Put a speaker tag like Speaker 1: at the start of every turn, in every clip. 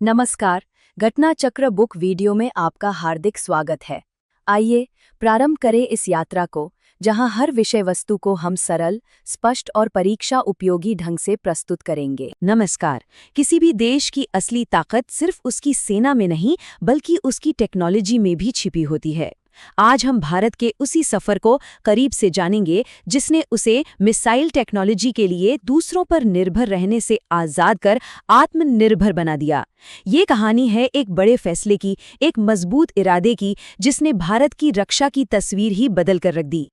Speaker 1: नमस्कार, घटना चक्र बुक वीडियो में आपका हार्दिक स्वागत है। आइए प्रारंभ करें इस यात्रा को, जहां हर विषय वस्तु को हम सरल, स्पष्ट और परीक्षा उपयोगी ढंग से प्रस्तुत करेंगे।
Speaker 2: नमस्कार। किसी भी देश की असली ताकत सिर्फ उसकी सेना में नहीं, बल्कि उसकी टेक्नोलॉजी में भी छिपी होती है। आज हम भारत के उसी सफर को करीब से जानेंगे, जिसने उसे मिसाइल टेक्नोलॉजी के लिए दूसरों पर निर्भर रहने से आज़ाद कर आत्मनिर्भर बना दिया। ये कहानी है एक बड़े फैसले की, एक मजबूत इरादे की, जिसने भारत की रक्षा की तस्वीर ही बदल कर रख दी।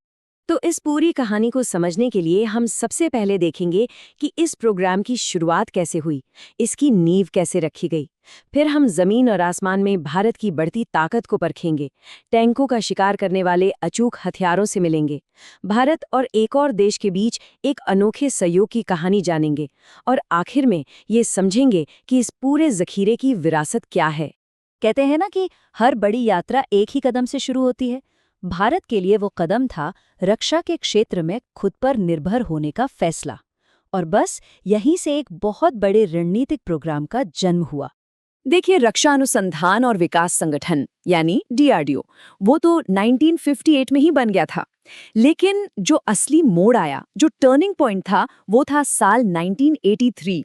Speaker 2: तो इस पूरी कहानी को समझने के लिए हम सबसे पहले देखेंगे कि इस प्रोग्राम की शुरुआत कैसे हुई, इसकी नींव कैसे रखी गई। फिर हम जमीन और आसमान में भारत की बढ़ती ताकत को परखेंगे, टैंकों का शिकार करने वाले अचूक हथियारों से मिलेंगे, भारत और एक और देश के बीच एक अनोखे सहयोग की कहानी जानेंगे, और आखिर में ये समझेंगे कि इस पूरे जखीरे की विरासत क्या है। कहते हैं ना कि हर बड़ी यात्रा एक ही कदम से शुरू होती है। भारत के लिए वो कदम था रक्षा के क्षेत्र में खुद पर निर्भर होने का फैसला। और बस यहीं से एक बहुत बड़े रणनीतिक प्रोग्राम का जन्म हुआ। देखिए, रक्षा अनुसंधान और विकास संगठन यानी डीआरडीओ, वो तो 1958 में ही बन गया था। लेकिन जो असली मोड़ आया, जो टर्निंग पॉइंट था, वो था साल 1983।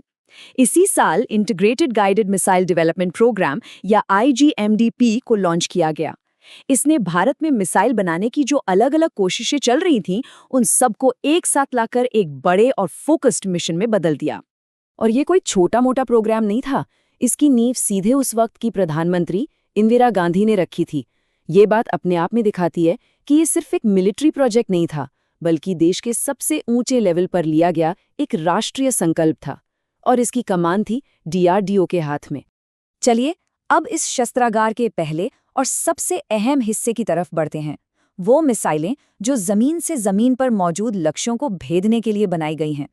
Speaker 2: इसी साल integrated guided missile development programme या IGMDP को लॉन्च किया गया। इसने भारत में मिसाइल बनाने की जो अलग अलग कोशिशें चल रही थीं, उन सबको एक साथ लाकर एक बड़े और फोकस्ड मिशन में बदल दिया। और ये कोई छोटा मोटा प्रोग्राम नहीं था। इसकी नींव सीधे उस वक्त की प्रधानमंत्री इंदिरा गांधी ने रखी थी। ये बात अपने आप में दिखाती है कि ये सिर्फ एक मिलिट्री प्रोजेक्ट नहीं था, बल्कि देश के सबसे ऊंचे लेवल पर लिया गया एक राष्ट्रीय संकल्प था। और इसकी कमान थी डीआरडीओ के हाथ में। चलिए अब इस शस्त्रागार के पहले और सबसे अहम हिस्से की तरफ बढ़ते हैं। वो मिसाइलें जो जमीन से जमीन पर मौजूद लक्ष्यों को भेदने के लिए बनाई गई हैं।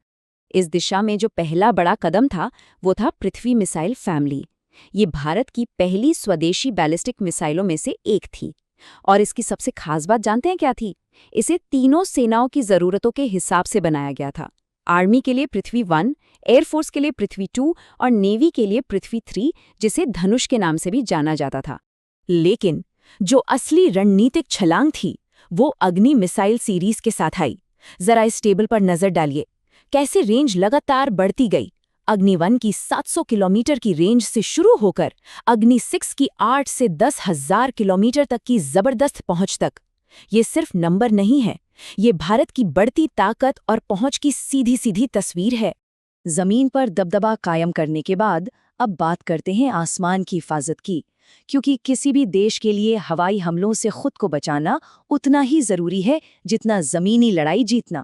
Speaker 2: इस दिशा में जो पहला बड़ा कदम था, वो था पृथ्वी मिसाइल फैमिली। ये भारत की पहली स्वदेशी बैलिस्टिक मिसाइलों में से एक थी। और इसकी सबसे खास बात जानते हैं क्या थी? इसे तीनों सेनाओं की जरूरतों के हिसाब से बनाया गया था। आर्मी के लिए पृथ्वी 1, एयरफोर्स के लिए पृथ्वी 2 और नेवी के लिए पृथ्वी 3, जिसे धनुष के नाम से भी जाना जाता था। लेकिन जो असली रणनीतिक छलांग थी, वो अग्नि मिसाइल सीरीज के साथ आई। जरा इस टेबल पर नजर डालिए, कैसे रेंज लगातार बढ़ती गई। अग्नि 1 की 700 किलोमीटर की रेंज से शुरू होकर अग्नि 6 की 8 से 10,000 किलोमीटर तक की जबरदस्त पहुंच तक। ये सिर्फ नंबर नहीं है, ये भारत की बढ़ती ताकत और पहुंच की सीधी सीधी तस्वीर है। जमीन पर दबदबा कायम करने के बाद अब बात करते हैं आसमान की हिफाजत की, क्योंकि किसी भी देश के लिए हवाई हमलों से खुद को बचाना उतना ही जरूरी है जितना जमीनी लड़ाई जीतना।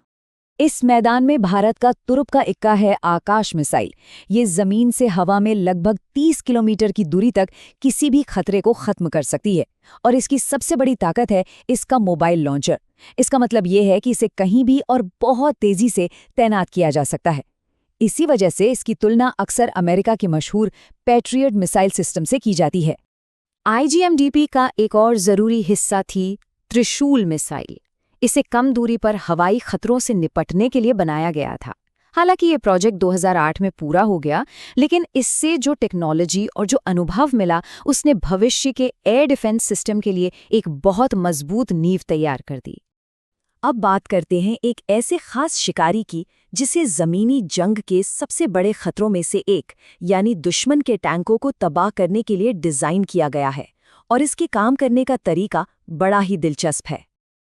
Speaker 2: इस मैदान में भारत का तुरुप का इक्का है आकाश मिसाइल। ये जमीन से हवा में लगभग 30 किलोमीटर की दूरी तक किसी भी खतरे को खत्म कर सकती है। और इसकी सबसे बड़ी ताकत है इसका मोबाइल लॉन्चर। इसका मतलब ये है कि इसे कहीं भी और बहुत तेजी से तैनात किया जा सकता है। इसी वजह से इसकी तुलना अक्सर अमेरिका के मशहूर पैट्रियट मिसाइल सिस्टम से की जाती है। IGMDP का एक और जरूरी हिस्सा थी त्रिशूल मिसाइल। इसे कम दूरी पर हवाई खतरों से निपटने के लिए बनाया गया था। हालांकि ये प्रोजेक्ट 2008 में पूरा हो गया, लेकिन इससे जो टेक्नोलॉजी और जो अनुभव मिला, उसने भविष्य के एयर डिफेंस सिस्टम के लिए एक बहुत मजबूत नींव तैयार कर दी। अब बात करते हैं एक ऐसे खास शिकारी की, जिसे जमीनी जंग के सबसे बड़े खतरों में से एक यानी दुश्मन के टैंकों को तबाह करने के लिए डिजाइन किया गया है। और इसके काम करने का तरीका बड़ा ही दिलचस्प है।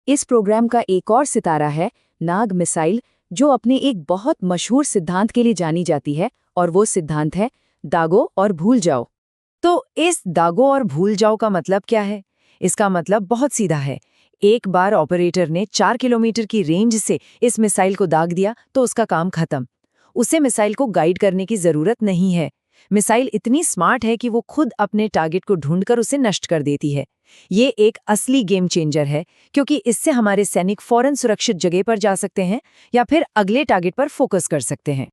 Speaker 2: इस प्रोग्राम का एक और सितारा है नाग मिसाइल, जो अपने एक बहुत मशहूर सिद्धांत के लिए जानी जाती है, और वो सिद्धांत है दागो और भूल जाओ। तो इस दागो और भूल जाओ का मतलब क्या है? इसका मतलब बहुत सीधा है। एक बार ऑपरेटर ने 4 किलोमीटर की रेंज से इस मिसाइल को दाग दिया तो उसका काम खत्म। उसे मिसाइल को गाइड करने की जरूरत नहीं है। मिसाइल इतनी स्मार्ट है कि वो खुद अपने टारगेट को ढूंढकर उसे नष्ट कर देती है। ये एक असली गेम चेंजर है, क्योंकि इससे हमारे सैनिक फौरन सुरक्षित जगह पर जा सकते हैं या फिर अगले टारगेट पर फोकस कर सकते हैं।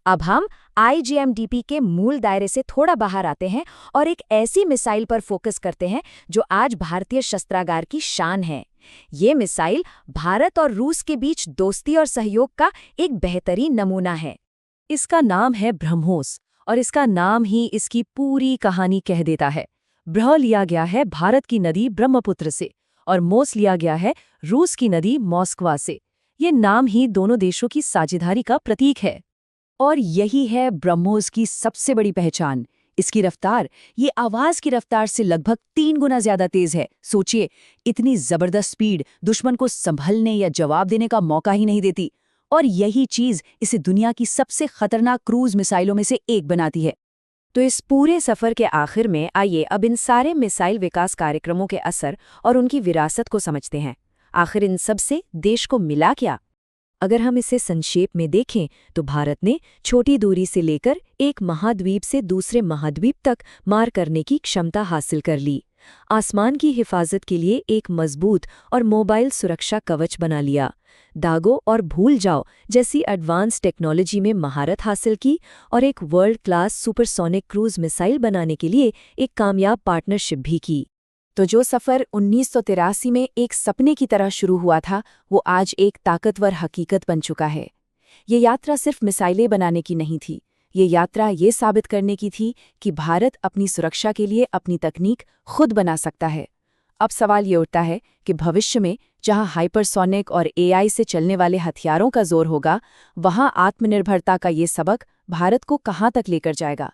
Speaker 2: अब हम IGMDP के मूल दायरे से थोड़ा बाहर आते हैं और एक ऐसी मिसाइल पर फोकस करते हैं जो आज भारतीय शस्त्रागार की शान है। ये मिसाइल भारत और रूस के बीच दोस्ती और सहयोग का एक बेहतरीन नमूना है। इसका नाम है ब्रह्मोस और इसका नाम ही इसकी पूरी कहानी कह देता है। ब्रह लिया गया है भारत की नदी ब्रह्मपुत्र से और मोस लिया गया है रूस की नदी मॉस्कवा से। ये नाम ही दोनों देशों की साझेदारी का प्रतीक है। और यही है ब्रह्मोस की सबसे बड़ी पहचान, इसकी रफ्तार। ये आवाज की रफ्तार से लगभग 3 गुना ज्यादा तेज है। सोचिए, इतनी जबरदस्त स्पीड दुश्मन को संभलने या जवाब देने का मौका ही नहीं देती। और यही चीज इसे दुनिया की सबसे खतरनाक क्रूज मिसाइलों में से एक बनाती है। तो इस पूरे सफर के आखिर में आइए अब इन सारे मिसाइल विकास कार्यक्रमों के असर और उनकी विरासत को समझते हैं। आखिर इन सब से देश को मिला क्या? अगर हम इसे संक्षेप में देखें तो भारत ने छोटी दूरी से लेकर एक महाद्वीप से दूसरे महाद्वीप तक मार करने की क्षमता हासिल कर ली। आसमान की हिफाजत के लिए एक मजबूत और मोबाइल सुरक्षा कवच बना लिया। दागो और भूल जाओ जैसी एडवांस टेक्नोलॉजी में महारत हासिल की और एक world class supersonic cruise missile बनाने के लिए एक कामयाब पार्टनरशिप भी की। तो जो सफ़र 1983 में एक सपने की तरह शुरू हुआ था, वो आज एक ताकतवर हकीकत बन चुका है। ये यात्रा सिर्फ मिसाइलें बनाने की नहीं थी, ये यात्रा ये साबित करने की थी कि भारत अपनी सुरक्षा के लिए अपनी तकनीक खुद बना सकता है। अब सवाल ये उठता है कि भविष्य में जहां हाइपरसोनिक और एआई से चलने वाले हथियारों का जोर होगा, वहां आत्मनिर्भरता का ये सबक भारत को कहां तक लेकर जाएगा।